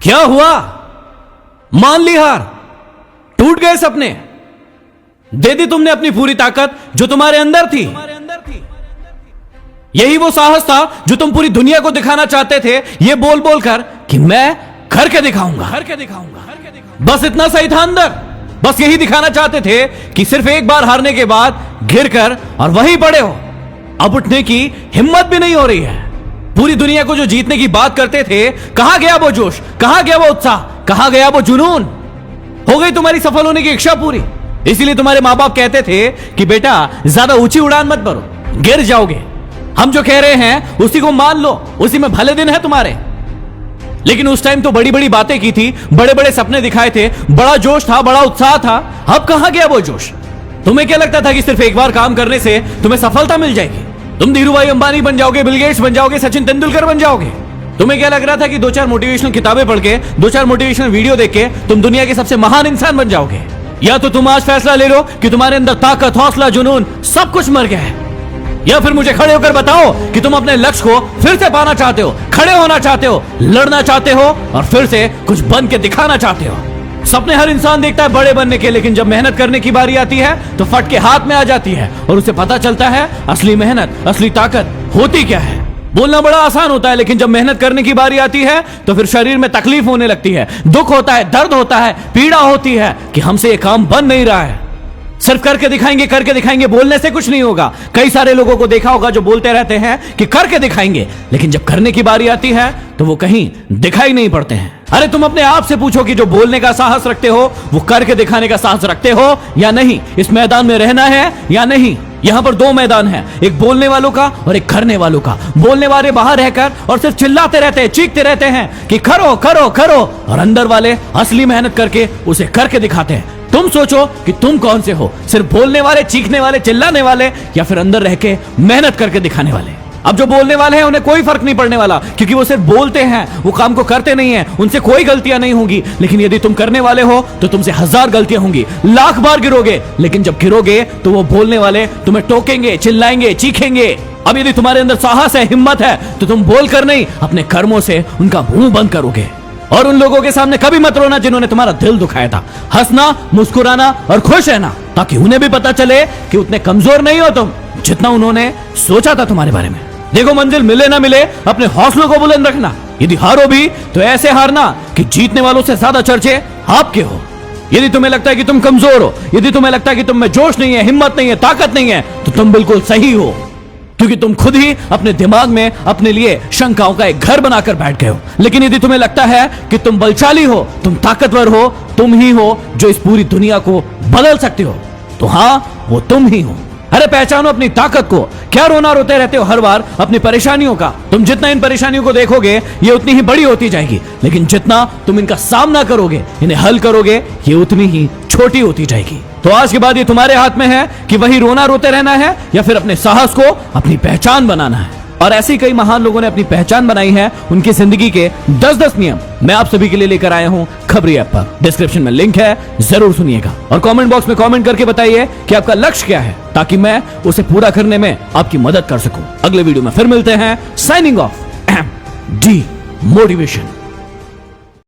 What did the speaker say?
क्या हुआ? मान ली हार, टूट गए सपने, दे दी तुमने अपनी पूरी ताकत जो तुम्हारे अंदर थी। यही वो साहस था जो तुम पूरी दुनिया को दिखाना चाहते थे, ये बोल बोल कर कि मैं करके दिखाऊंगा। बस इतना सही था अंदर, बस यही दिखाना चाहते थे कि सिर्फ एक बार हारने के बाद गिर कर और वहीं पड़े हो। अब उठने की हिम्मत भी नहीं हो रही है। पूरी दुनिया को जो जीतने की बात करते थे, कहां गया वो जोश, कहां गया वो उत्साह, कहां गया वो जुनून? हो गई तुम्हारी सफल होने की इच्छा पूरी। इसीलिए तुम्हारे मां बाप कहते थे कि बेटा ज्यादा ऊंची उड़ान मत भरो, गिर जाओगे। हम जो कह रहे हैं उसी को मान लो, उसी में भले दिन है तुम्हारे। लेकिन उस टाइम तो बड़ी बड़ी बातें की थी, बड़े बड़े सपने दिखाए थे, बड़ा जोश था, बड़ा उत्साह था। अब कहां गया वो जोश? तुम्हें क्या लगता था कि सिर्फ एक बार काम करने से तुम्हें सफलता मिल जाएगी? तुम धीरूभाई अंबानी बन जाओगे, बिल गेट्स बन जाओगे, सचिन तेंदुलकर बन जाओगे? तुम्हें क्या लग रहा था कि दो चार मोटिवेशनल किताबें पढ़ के, दो चार मोटिवेशनल वीडियो देख के तुम दुनिया के सबसे महान इंसान बन जाओगे? या तो तुम आज फैसला ले लो कि तुम्हारे अंदर ताकत, हौसला, जुनून सब कुछ मर गया है, या फिर मुझे खड़े होकर बताओ कि तुम अपने लक्ष्य को फिर से पाना चाहते हो, खड़े होना चाहते हो, लड़ना चाहते हो और फिर से कुछ बन के दिखाना चाहते हो। सपने हर इंसान देखता है बड़े बनने के, लेकिन जब मेहनत करने की बारी आती है तो फट के हाथ में आ जाती है और उसे पता चलता है असली मेहनत, असली ताकत होती क्या है। बोलना बड़ा आसान होता है, लेकिन जब मेहनत करने की बारी आती है तो फिर शरीर में तकलीफ होने लगती है, दुख होता है, दर्द होता है, पीड़ा होती है कि हमसे ये काम बन नहीं रहा है। सिर्फ करके दिखाएंगे, बोलने से कुछ नहीं होगा। कई सारे लोगों को देखा होगा जो बोलते रहते हैं कि करके दिखाएंगे, लेकिन जब करने की बारी आती है तो वो कहीं दिखाई नहीं पड़ते हैं। अरे तुम अपने आप से पूछो कि जो बोलने का साहस रखते हो वो करके दिखाने का साहस रखते हो या नहीं? इस मैदान में रहना है या नहीं? यहां पर दो मैदान है, एक बोलने वालों का और एक करने वालों का। बोलने वाले बाहर रहकर और सिर्फ चिल्लाते रहते हैं, चीखते रहते हैं कि करो करो करो, और अंदर वाले असली मेहनत करके उसे करके दिखाते हैं। तुम सोचो कि तुम कौन से हो, सिर्फ बोलने वाले, चीखने वाले, चिल्लाने वाले, या फिर अंदर रह के मेहनत करके दिखाने वाले? अब जो बोलने वाले हैं उन्हें कोई फर्क नहीं पड़ने वाला, क्योंकि वो सिर्फ बोलते हैं, वो काम को करते नहीं हैं, उनसे कोई गलतियां नहीं होंगी। लेकिन यदि तुम करने वाले हो तो तुमसे 1000 गलतियां होंगी, लाख बार गिरोगे, लेकिन जब गिरोगे तो वो बोलने वाले तुम्हें टोकेंगे, चिल्लाएंगे, चीखेंगे। अब यदि तुम्हारे अंदर साहस है, हिम्मत है, तो तुम बोलकर नहीं, अपने कर्मों से उनका मुंह बंद करोगे। और उन लोगों के सामने कभी मत रोना जिन्होंने तुम्हारा दिल दुखाया था। हंसना, मुस्कुराना और खुश रहना, ताकि उन्हें भी पता चले कि उतने कमजोर नहीं हो तुम जितना उन्होंने सोचा था तुम्हारे बारे में। देखो, मंजिल मिले ना मिले, अपने हौसलों को बुलंद रखना। यदि हारो भी तो ऐसे हारना कि जीतने वालों से ज्यादा चर्चे आपके हो। यदि तुम्हें लगता है कि तुम कमजोर हो, यदि तुम्हें लगता है कि तुम में जोश नहीं है, हिम्मत नहीं है, ताकत नहीं है, तो तुम बिल्कुल सही हो, क्योंकि तुम खुद ही अपने दिमाग में अपने लिए शंकाओं का एक घर बनाकर बैठ गए हो। लेकिन यदि तुम्हें लगता है कि तुम बलशाली हो, तुम ताकतवर हो, तुम ही हो जो इस पूरी दुनिया को बदल सकते हो, तो हां, वो तुम ही हो। अरे पहचानो अपनी ताकत को। क्या रोना रोते रहते हो हर बार अपनी परेशानियों का? तुम जितना इन परेशानियों को देखोगे ये उतनी ही बड़ी होती जाएगी, लेकिन जितना तुम इनका सामना करोगे, इन्हें हल करोगे, ये उतनी ही छोटी होती जाएगी। तो आज के बाद ये तुम्हारे हाथ में है कि वही रोना रोते रहना है या फिर अपने साहस को अपनी पहचान बनाना है। और ऐसी कई महान लोगों ने अपनी पहचान बनाई है, उनकी जिंदगी के 10-10 नियम मैं आप सभी के लिए लेकर आया हूं खबरी ऐप पर। डिस्क्रिप्शन में लिंक है, जरूर सुनिएगा और कमेंट बॉक्स में कमेंट करके बताइए कि आपका लक्ष्य क्या है, ताकि मैं उसे पूरा करने में आपकी मदद कर सकूं। अगले वीडियो में फिर मिलते हैं। Signing off, D motivation.